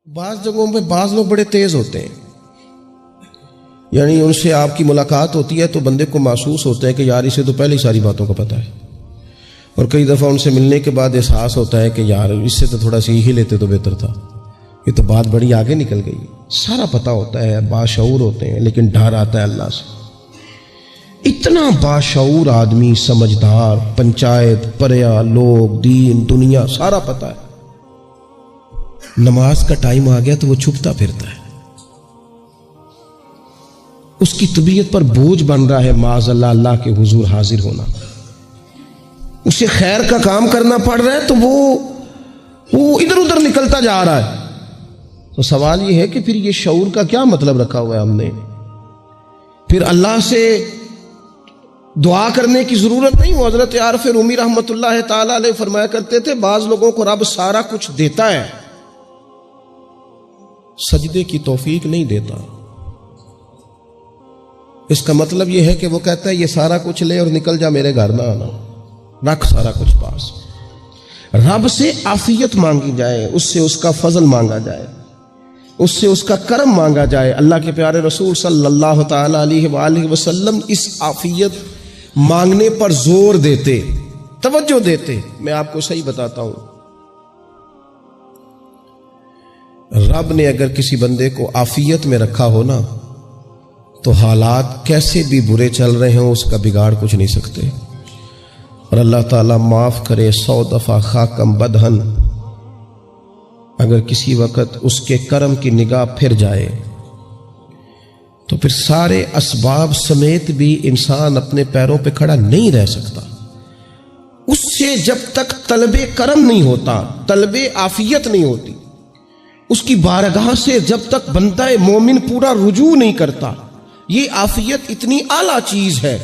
بعض جگہوں پہ بعض لوگ بڑے تیز ہوتے ہیں، یعنی ان سے آپ کی ملاقات ہوتی ہے تو بندے کو محسوس ہوتا ہے کہ یار اسے تو پہلے ہی ساری باتوں کا پتہ ہے، اور کئی دفعہ ان سے ملنے کے بعد احساس ہوتا ہے کہ یار اس سے تو تھوڑا سا ہی لیتے تو بہتر تھا، یہ تو بات بڑی آگے نکل گئی۔ سارا پتہ ہوتا ہے، باشعور ہوتے ہیں، لیکن ڈر آتا ہے اللہ سے۔ اتنا باشعور آدمی، سمجھدار، پنچایت، پریا، لوگ، دین، دنیا سارا پتہ ہے، نماز کا ٹائم آ گیا تو وہ چھپتا پھرتا ہے، اس کی طبیعت پر بوجھ بن رہا ہے معاذ اللہ اللہ کے حضور حاضر ہونا، اسے خیر کا کام کرنا پڑ رہا ہے تو وہ ادھر ادھر نکلتا جا رہا ہے۔ تو سوال یہ ہے کہ پھر یہ شعور کا کیا مطلب رکھا ہوا ہے ہم نے؟ پھر اللہ سے دعا کرنے کی ضرورت نہیں۔ وہ حضرت عارف رومی رحمۃ اللہ تعالی علیہ فرمایا کرتے تھے بعض لوگوں کو رب سارا کچھ دیتا ہے، سجدے کی توفیق نہیں دیتا۔ اس کا مطلب یہ ہے کہ وہ کہتا ہے یہ سارا کچھ لے اور نکل جا، میرے گھر نہ آنا، رکھ سارا کچھ پاس۔ رب سے عافیت مانگی جائے، اس سے اس کا فضل مانگا جائے، اس سے اس کا کرم مانگا جائے۔ اللہ کے پیارے رسول صلی اللہ تعالی علیہ وآلہ وسلم اس عافیت مانگنے پر زور دیتے، توجہ دیتے۔ میں آپ کو صحیح بتاتا ہوں، رب نے اگر کسی بندے کو عافیت میں رکھا ہو نا تو حالات کیسے بھی برے چل رہے ہوں اس کا بگاڑ کچھ نہیں سکتے۔ اور اللہ تعالیٰ معاف کرے 100 دفعہ خاکم بدہن، اگر کسی وقت اس کے کرم کی نگاہ پھر جائے تو پھر سارے اسباب سمیت بھی انسان اپنے پیروں پہ کھڑا نہیں رہ سکتا۔ اس سے جب تک طلب کرم نہیں ہوتا، طلب عافیت نہیں ہوتی، اس کی بارگاہ سے جب تک بندہ مومن پورا رجوع نہیں کرتا، یہ عافیت اتنی اعلیٰ چیز ہے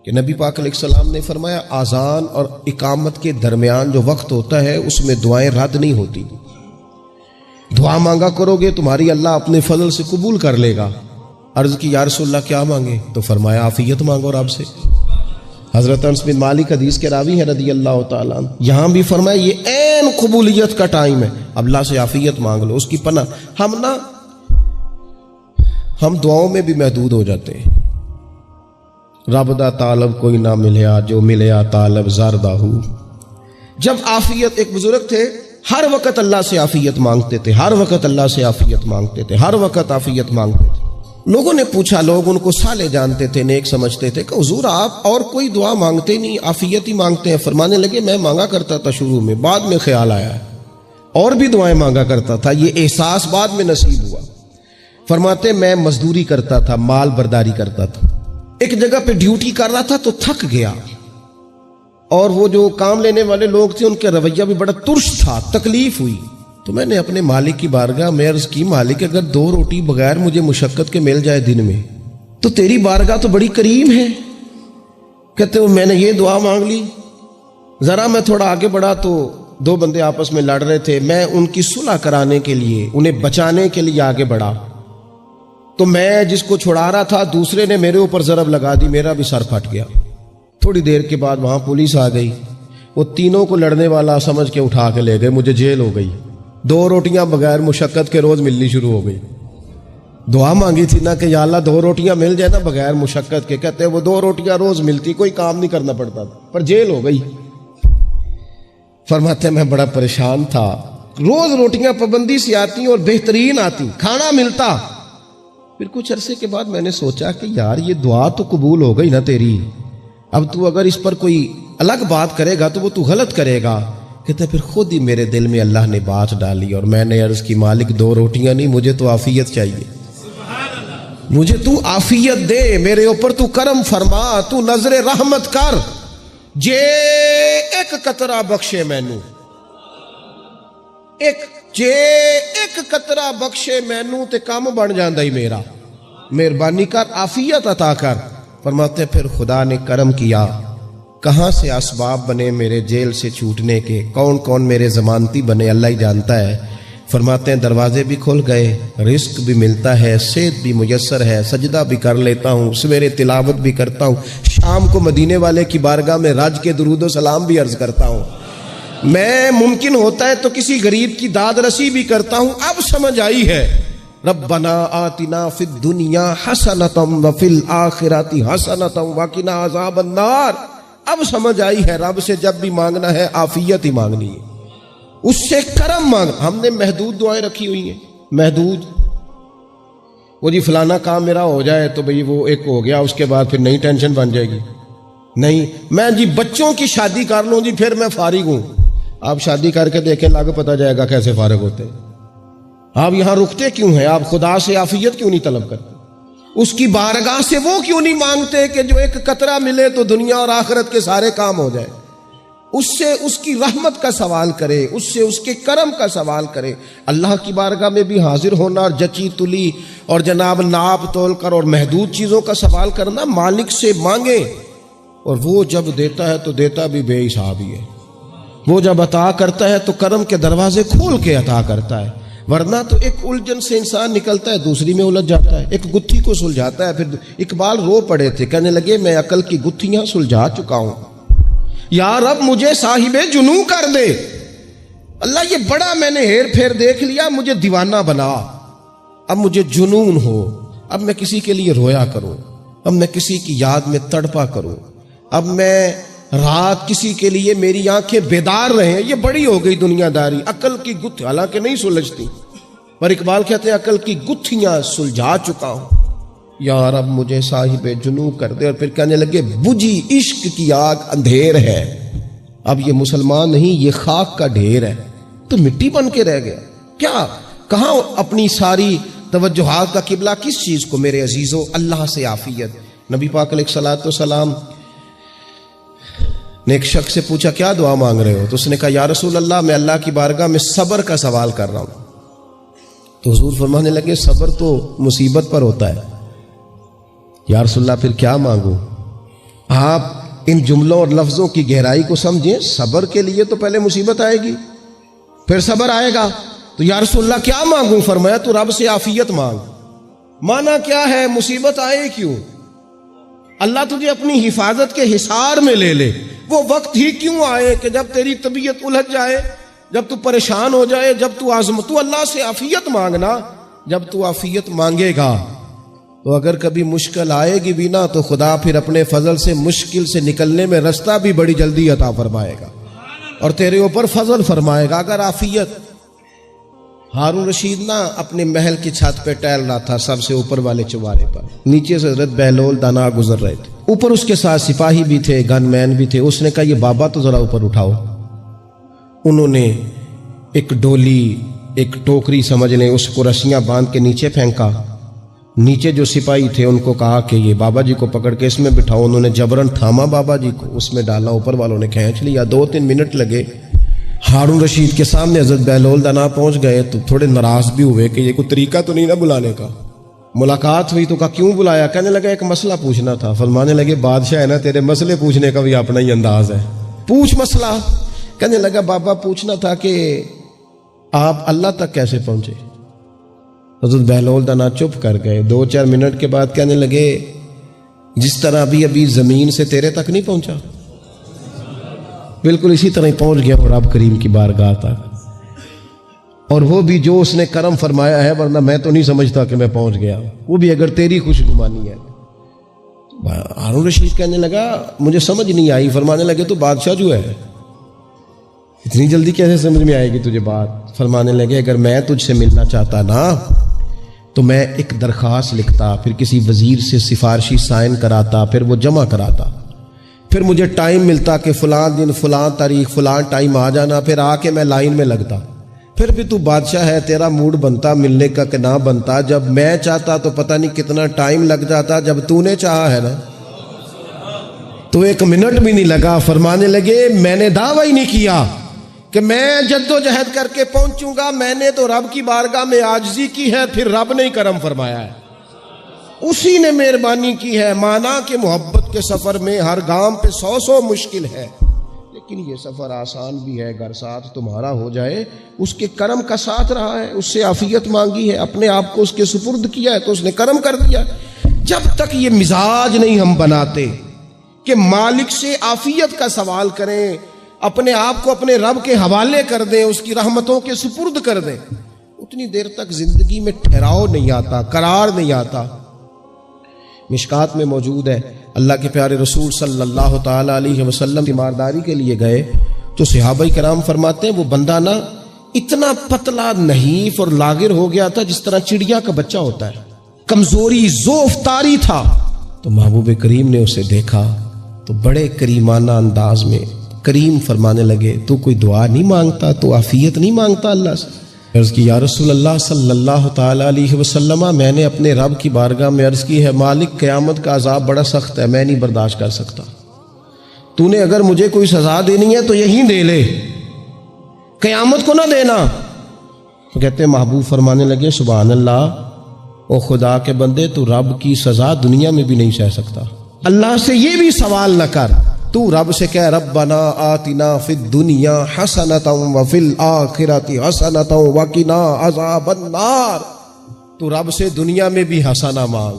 کہ نبی پاک علیہ السلام نے فرمایا آذان اور اقامت کے درمیان جو وقت ہوتا ہے اس میں دعائیں رد نہیں ہوتی۔ دعا مانگا کرو گے تمہاری اللہ اپنے فضل سے قبول کر لے گا۔ عرض کی یا رسول اللہ کیا مانگے؟ تو فرمایا عافیت مانگو رب سے۔ حضرت انس بن مالک حدیث کے راوی ہے رضی اللہ تعالیٰ عنہ، یہاں بھی فرمایا یہ عین قبولیت کا ٹائم ہے، اب اللہ سے عافیت مانگ لو، اس کی پناہ۔ ہم دعاؤں میں بھی محدود ہو جاتے ہیں۔ رب دا طالب کوئی نہ ملیا، جو ملیا طالب زردہ ہو۔ جب عافیت، ایک بزرگ تھے ہر وقت اللہ سے عافیت مانگتے تھے، ہر وقت اللہ سے عافیت مانگتے تھے، ہر وقت عافیت مانگتے تھے۔ لوگوں نے پوچھا، لوگ ان کو صالح جانتے تھے، نیک سمجھتے تھے کہ حضور آپ اور کوئی دعا مانگتے نہیں، عافیت ہی مانگتے ہیں۔ فرمانے لگے میں مانگا کرتا تھا شروع میں، بعد میں خیال آیا اور بھی دعائیں مانگا کرتا تھا، یہ احساس بعد میں نصیب ہوا۔ فرماتے میں مزدوری کرتا تھا، مال برداری کرتا تھا، ایک جگہ پہ ڈیوٹی کر رہا تھا تو تھک گیا، اور وہ جو کام لینے والے لوگ تھے ان کا رویہ بھی بڑا ترش تھا، تکلیف ہوئی۔ تو میں نے اپنے مالک کی بارگاہ میں عرض کی مالک اگر 2 روٹی بغیر مجھے مشقت کے مل جائے دن میں تو تیری بارگاہ تو بڑی کریم ہے۔ کہتے ہو میں نے یہ دعا مانگ لی، ذرا میں تھوڑا آگے بڑھا تو 2 بندے آپس میں لڑ رہے تھے، میں ان کی صلح کرانے کے لیے، انہیں بچانے کے لیے آگے بڑھا تو میں جس کو چھڑا رہا تھا دوسرے نے میرے اوپر ضرب لگا دی، میرا بھی سر پھٹ گیا۔ تھوڑی دیر کے بعد وہاں پولیس آ گئی، وہ تینوں کو لڑنے والا سمجھ کے اٹھا کے لے گئے، مجھے جیل ہو گئی۔ 2 روٹیاں بغیر مشقت کے روز ملنی شروع ہو گئی۔ دعا مانگی تھی نا کہ یا اللہ 2 روٹیاں مل جائے نا بغیر مشقت کے، کہتے وہ 2 روٹیاں روز ملتی، کوئی کام نہیں کرنا پڑتا تھا، پر جیل ہو گئی۔ فرماتے میں بڑا پریشان تھا، روز روٹیاں پابندی سے آتی اور بہترین آتی، کھانا ملتا۔ پھر کچھ عرصے کے بعد میں نے سوچا کہ یار یہ دعا تو قبول ہو گئی نا تیری، اب تو اگر اس پر کوئی الگ بات کرے گا تو وہ تو غلط کرے گا۔ کہتے پھر خود ہی میرے دل میں اللہ نے بات ڈالی اور میں نے عرض کی مالک 2 روٹیاں نہیں، مجھے تو عافیت چاہیے، مجھے تو عافیت دے، میرے اوپر تو کرم فرما، تو نظر رحمت کر، جے ایک قطرہ بخشے مینوں، جے ایک قطرہ بخشے مینوں تے کام بن جاندا ہی میرا، مہربانی کر عافیت عطا کر۔ فرماتے پھر خدا نے کرم کیا، کہاں سے اسباب بنے میرے جیل سے چھوٹنے کے، کون کون میرے ضمانتی بنے اللہ ہی جانتا ہے۔ فرماتے ہیں دروازے بھی کھل گئے، رزق بھی ملتا ہے، صحت بھی میسر ہے، سجدہ بھی کر لیتا ہوں، سویرے تلاوت بھی کرتا ہوں، شام کو مدینے والے کی بارگاہ میں رج کے درود و سلام بھی عرض کرتا ہوں۔ میں ممکن ہوتا ہے تو کسی غریب کی داد رسی بھی کرتا ہوں. اب سمجھ آئی ہے. ربنا آتنا فی الدنیا حسنۃ وفی الآخرۃ حسنۃ وقنا عذاب النار. اب سمجھ آئی ہے رب سے جب بھی مانگنا ہے عافیت ہی مانگنی ہے, اس سے کرم مانگ. ہم نے محدود دعائیں رکھی ہوئی ہیں, محدود. وہ جی فلانا کام میرا ہو جائے تو بھئی وہ ایک ہو گیا, اس کے بعد پھر نئی ٹینشن بن جائے گی. نہیں, میں جی بچوں کی شادی کر لوں جی پھر میں فارغ ہوں. آپ شادی کر کے دیکھیں, لاگو پتہ جائے گا کیسے فارغ ہوتے ہیں. آپ یہاں رکتے کیوں ہیں؟ آپ خدا سے عافیت کیوں نہیں طلب کرتے؟ اس کی بارگاہ سے وہ کیوں نہیں مانگتے کہ جو ایک قطرہ ملے تو دنیا اور آخرت کے سارے کام ہو جائے؟ اس سے اس کی رحمت کا سوال کرے, اس سے اس کے کرم کا سوال کرے. اللہ کی بارگاہ میں بھی حاضر ہونا اور جچی تلی اور جناب ناپ تول کر اور محدود چیزوں کا سوال کرنا, مالک سے مانگے. اور وہ جب دیتا ہے تو دیتا بھی بے حساب ہی ہے. وہ جب عطا کرتا ہے تو کرم کے دروازے کھول کے عطا کرتا ہے, ورنہ تو ایک الجھن سے انسان نکلتا ہے دوسری میں الجھ جاتا ہے. ایک گتھی کو سلجھاتا ہے. پھر اقبال رو پڑے تھے, کہنے لگے میں عقل کی گتھیاں سلجھا چکا ہوں, یا رب مجھے صاحب جنوں کر دے. اللہ یہ بڑا میں نے ہیر پھیر دیکھ لیا, مجھے دیوانہ بنا. اب مجھے جنون ہو, اب میں کسی کے لیے رویا کروں, اب میں کسی کی یاد میں تڑپا کروں, اب میں رات کسی کے لیے میری آنکھیں بیدار رہیں. یہ بڑی ہو گئی دنیا داری. عقل کی گتھی حالانکہ نہیں سلجھتی, پر اقبال کہتے ہیں عقل کی گتھیاں سلجھا چکا ہوں, یا رب مجھے صاحب جنوں کر دے. اور پھر کہنے لگے بجھی عشق کی آگ اندھیر ہے, اب یہ مسلمان نہیں یہ خاک کا ڈھیر ہے. تو مٹی بن کے رہ گیا کیا؟ کہاں اپنی ساری توجہات کا قبلہ کس چیز کو میرے عزیزو؟ اللہ سے عافیت. نبی پاک علیہ الصلوۃ والسلام نے ایک شخص سے پوچھا کیا دعا مانگ رہے ہو؟ تو اس نے کہا یا رسول اللہ میں اللہ کی بارگاہ میں صبر کا سوال کر رہا ہوں. تو حضور فرمانے لگے صبر تو مصیبت پر ہوتا ہے. یا رسول اللہ پھر کیا مانگوں؟ آپ ان جملوں اور لفظوں کی گہرائی کو سمجھیں. صبر کے لیے تو پہلے مصیبت آئے گی, پھر صبر آئے گا. تو یا رسول اللہ کیا مانگوں؟ فرمایا تو رب سے عافیت مانگ. مانا کیا ہے؟ مصیبت آئے کیوں؟ اللہ تجھے اپنی حفاظت کے حصار میں لے لے. وہ وقت ہی کیوں آئے کہ جب تیری طبیعت الجھ جائے, جب تو پریشان ہو جائے, جب تو تو اللہ سے عافیت مانگنا. جب تو عافیت مانگے گا تو اگر کبھی مشکل آئے گی بھی نا تو خدا پھر اپنے فضل سے مشکل سے نکلنے میں رستہ بھی بڑی جلدی عطا فرمائے گا اور تیرے اوپر فضل فرمائے گا. اگر عافیت, ہارون رشید نا اپنے محل کی چھت پہ ٹہل رہا تھا سب سے اوپر والے چوارے پر, نیچے سے حضرت بہلول دانا گزر رہے تھے, اوپر اس کے ساتھ سپاہی بھی تھے, گن مین بھی تھے. اس نے کہا یہ بابا تو ذرا اوپر اٹھاؤ. انہوں نے ایک ڈولی, ایک ٹوکری سمجھ لیں, اس کو رسیاں باندھ کے نیچے پھینکا. نیچے جو سپاہی تھے ان کو کہا کہ یہ بابا جی کو پکڑ کے اس میں بٹھاؤ. انہوں نے جبرن تھاما بابا جی کو, اس میں ڈالا, اوپر والوں نے کھینچ لیا. 2-3 منٹ لگے. ہارون رشید کے سامنے حضرت بہلول دانا پہنچ گئے تو تھوڑے ناراض بھی ہوئے کہ یہ کوئی طریقہ تو نہیں نا بلانے کا. ملاقات ہوئی تو کہا کیوں بلایا؟ کہنے لگا ایک مسئلہ پوچھنا تھا. فرمانے لگے بادشاہ ہے نا, تیرے مسئلے پوچھنے کا بھی اپنا ہی انداز ہے, پوچھ مسئلہ. کہنے لگا بابا پوچھنا تھا کہ آپ اللہ تک کیسے پہنچے؟ حضرت بہلول دانا چپ کر گئے. 2-4 منٹ کے بعد کہنے لگے جس طرح ابھی زمین سے تیرے تک نہیں پہنچا, بالکل اسی طرح ہی پہنچ گیا اور رب کریم کی بارگاہ تک. اور وہ بھی جو اس نے کرم فرمایا ہے, ورنہ میں تو نہیں سمجھتا کہ میں پہنچ گیا, وہ بھی اگر تیری خوش گمانی ہے. ہارون رشید کہنے لگا مجھے سمجھ نہیں آئی. فرمانے لگے تو بادشاہ جو ہے اتنی جلدی کیسے سمجھ میں آئے گی تجھے بات؟ فرمانے لگے اگر میں تجھ سے ملنا چاہتا نا تو میں ایک درخواست لکھتا, پھر کسی وزیر سے سفارشی سائن کراتا, پھر وہ جمع کراتا, پھر مجھے ٹائم ملتا کہ فلاں دن فلاں تاریخ فلاں ٹائم آ جانا, پھر آ کے میں لائن میں لگتا. پھر بھی تو بادشاہ ہے, تیرا موڈ بنتا ملنے کا کہ نہ بنتا. جب میں چاہتا تو پتہ نہیں کتنا ٹائم لگ جاتا, جب تو نے چاہا ہے نا تو 1 منٹ بھی نہیں لگا. فرمانے لگے میں نے دعویٰ ہی نہیں کیا کہ میں جد و جہد کر کے پہنچوں گا, میں نے تو رب کی بارگاہ میں عاجزی کی ہے, پھر رب نے ہی کرم فرمایا ہے, اسی نے مہربانی کی ہے. مانا کہ محبت کے سفر میں ہر گام پہ 100 مشکل ہے, لیکن یہ سفر آسان بھی ہے. گر ساتھ تمہارا ہو جائے, اس کے کرم کا ساتھ رہا ہے, اس سے عافیت مانگی ہے, اپنے آپ کو اس کے سپرد کیا ہے تو اس نے کرم کر دیا. جب تک یہ مزاج نہیں ہم بناتے کہ مالک سے عافیت کا سوال کریں, اپنے آپ کو اپنے رب کے حوالے کر دیں، اس کی رحمتوں کے سپرد کر دیں، اتنی دیر تک زندگی میں ٹھہراؤ نہیں آتا، قرار نہیں آتا۔ مشکات میں موجود ہے، اللہ کے پیارے رسول صلی اللہ تعالی علیہ وسلم تیمارداری کے لیے گئے تو صحابہ کرام فرماتے ہیں وہ بندہ نا اتنا پتلا نحیف اور لاغر ہو گیا تھا جس طرح چڑیا کا بچہ ہوتا ہے، کمزوری ضعف طاری تھا۔ تو محبوب کریم نے اسے دیکھا تو بڑے کریمانہ انداز میں کریم فرمانے لگے، تو کوئی دعا نہیں مانگتا، تو عافیت نہیں مانگتا اللہ سے؟ عرض کی یا رسول اللہ صلی اللہ تعالی علیہ وسلم، میں نے اپنے رب کی بارگاہ میں عرض کی ہے مالک قیامت کا عذاب بڑا سخت ہے، میں نہیں برداشت کر سکتا، تو نے اگر مجھے کوئی سزا دینی ہے تو یہیں دے لے، قیامت کو نہ دینا۔ تو کہتے ہیں محبوب فرمانے لگے سبحان اللہ، او خدا کے بندے تو رب کی سزا دنیا میں بھی نہیں سہ سکتا، اللہ سے یہ بھی سوال نہ کر، تو رب سے کہہ ربنا آتنا فی الدنیا حسنۃ وفی الآخرۃ حسنۃ وقنا عذاب النار، تو رب سے دنیا میں بھی حسنہ مانگ،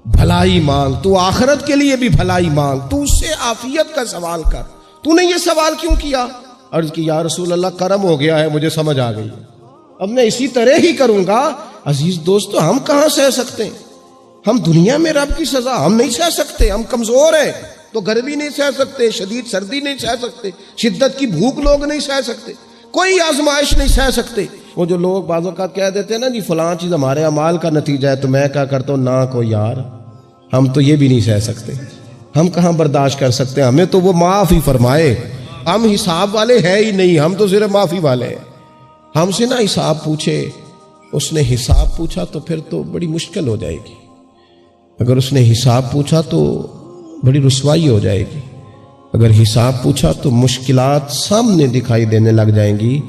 بھلائی مانگ، تو آخرت کے لیے بھی بھلائی مانگ، تو اس سے عافیت کا سوال کر، تو نے یہ سوال کیوں کیا؟ عرض کی یا رسول اللہ کرم ہو گیا ہے، مجھے سمجھ آ گئی، اب میں اسی طرح ہی کروں گا۔ عزیز دوستو، ہم کہاں سہ سکتے ہیں؟ ہم دنیا میں رب کی سزا ہم نہیں سہ سکتے، ہم کمزور ہیں، تو گرمی نہیں سہ سکتے، شدید سردی نہیں سہ سکتے، شدت کی بھوک لوگ نہیں سہ سکتے، کوئی آزمائش نہیں سہ سکتے۔ وہ جو لوگ بعض اوقات کہہ دیتے ہیں نا جی فلاں چیز ہمارے اعمال کا نتیجہ ہے، تو میں کیا کرتا ہوں نہ کو یار، ہم تو یہ بھی نہیں سہ سکتے، ہم کہاں برداشت کر سکتے ہیں، ہمیں تو وہ معاف ہی فرمائے، ہم حساب والے ہے ہی نہیں، ہم تو صرف معافی والے ہیں۔ ہم سے نہ حساب پوچھے، اس نے حساب پوچھا تو پھر تو بڑی مشکل ہو جائے گی، اگر اس نے حساب پوچھا تو بڑی رسوائی ہو جائے گی، اگر حساب پوچھا تو مشکلات سامنے دکھائی دینے لگ جائیں گی۔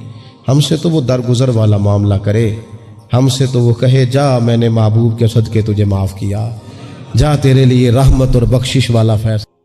ہم سے تو وہ درگزر والا معاملہ کرے، ہم سے تو وہ کہے جا میں نے محبوب کے صدقے تجھے معاف کیا، جا تیرے لیے رحمت اور بخشش والا فیصلہ